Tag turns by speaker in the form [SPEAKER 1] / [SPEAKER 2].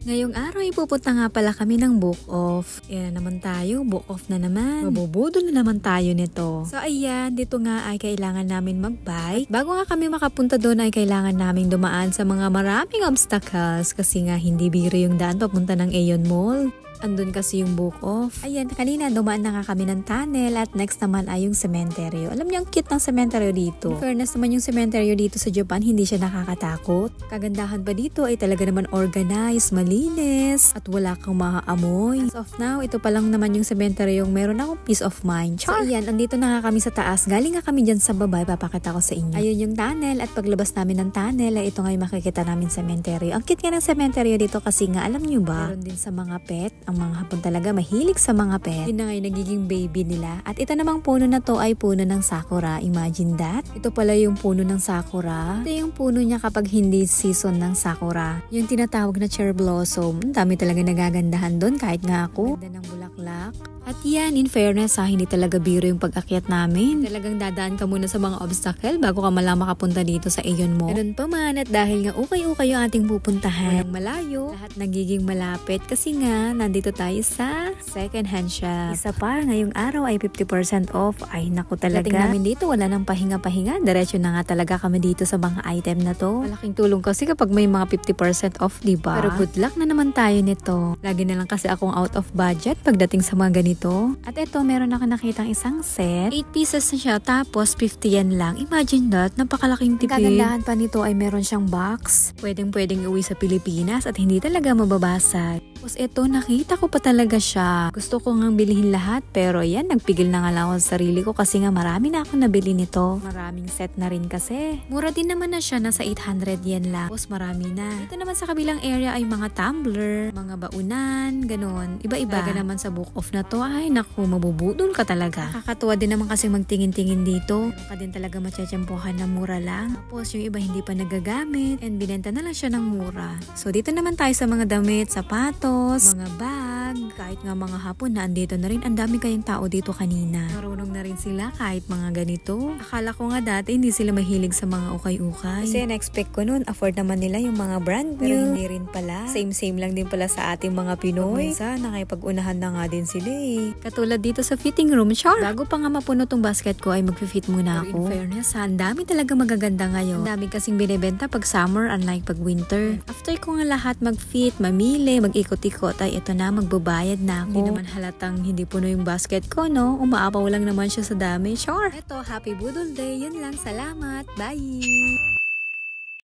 [SPEAKER 1] Ngayong araw ay pupunta nga pala kami ng book off. Yan naman tayo, book off na naman. Mabubudol na naman tayo nito. So ayan, dito nga ay kailangan namin mag-bike. Bago nga kami makapunta doon ay kailangan namin dumaan sa mga maraming obstacles kasi nga hindi biro yung daan papunta ng Aeon Mall. Andun kasi yung book off. Ayan, kanina dumaan na nga kami ng tunnel at next naman ay yung sementeryo. Alam niyo ang cute ng sementeryo dito. In fairness naman yung sementeryo dito sa Japan, hindi siya nakakatakot. Kagandahan pa dito ay talaga naman organized, malinis, at wala kang maaamoy. As of now, ito pa lang naman yung sementeryo yung meron akong peace of mind. Char! So ayan, andito na nga kami sa taas. Galing nga kami dyan sa baba, papakita ko sa inyo. Ayun yung tunnel at paglabas namin ng tunnel ay ito nga yung makikita namin sementeryo. Ang cute nga ng sementeryo dito kasi nga alam niyo ba, meron din sa mga pet. Ang mga hapon talaga mahilig sa mga pet. Yun na nga yung nagiging baby nila. At ito namang puno na to ay puno ng sakura. Imagine that. Ito pala yung puno ng sakura. Ito yung puno niya kapag hindi season ng sakura. Yung tinatawag na cherry blossom. Ang dami talaga nagagandahan doon kahit nga ako. Ganda ng bulaklak. At yan, in fairness hindi talaga biro yung pag-akyat namin. Talagang dadaan ka muna sa mga obstacle bago ka malang makapunta dito sa Aeon Mall. Ganun pa man at dahil nga ukay-ukay yung ating pupuntahan. Walang malayo, lahat nagiging malapit kasi nga nandito tayo sa second hand shop. Isa pa, ngayong araw ay 50% off. Ay naku talaga. Dating namin dito, wala nang pahinga-pahinga. Diretso na nga talaga kami dito sa mga item na to. Malaking tulong kasi kapag may mga 50% off, diba? Pero good luck na naman tayo nito. Lagi na lang kasi akong out of budget pagdating sa mga ganito. At ito, meron ako nakitang isang set. 8 pieces na siya, tapos 50 yen lang. Imagine that, napakalaking tipid. Kagandahan pa nito ay meron siyang box. Pwedeng iuwi sa Pilipinas at hindi talaga mababasag. Tapos ito, nakita ko pa talaga siya. Gusto ko ngang bilhin lahat, pero yan, nagpigil na nga lang ako sa sarili ko kasi nga marami na ako nabili nito. Maraming set na rin kasi. Mura din naman na siya, nasa 800 yen lang. Tapos marami na. Ito naman sa kabilang area ay mga tumbler, mga baunan, ganon. Iba-iba. Talaga naman sa book off na to, ay naku, mabubudol ka talaga. Nakakatuwa din naman kasi magtingin-tingin dito. Meron ka din talaga matsyatsyempohan na mura lang. Tapos yung iba hindi pa nagagamit and binenta na lang siya ng mura. So dito naman tayo sa mga damit, sapatos, mga bag, kahit nga mga hapon na andito na rin. Ang dami kayong tao dito kanina. Marunong na rin sila kahit mga ganito. Akala ko nga dati hindi sila mahilig sa mga ukay-ukay. Kasi na-expect ko noon, afford naman nila yung mga brand new. Pero hindi rin pala. Same lang din pala sa ating mga Pinoy. Minsan, nakipag-unahan na nga din sila eh. Katulad dito sa fitting room, char! Bago pa nga mapuno tong basket ko ay mag-fit muna ako. In fairness, ang dami talaga magaganda ngayon. Ang dami kasing binibenta pag summer unlike pag winter. After ko nga lahat mag-fit, mamili, mag-ikot-ikot ay ito na, magbabayad na ako. Hindi naman halatang hindi puno yung basket ko, no? Umaapaw lang naman siya sa dami, char! Eto, happy Budol Day. Yun lang, salamat. Bye!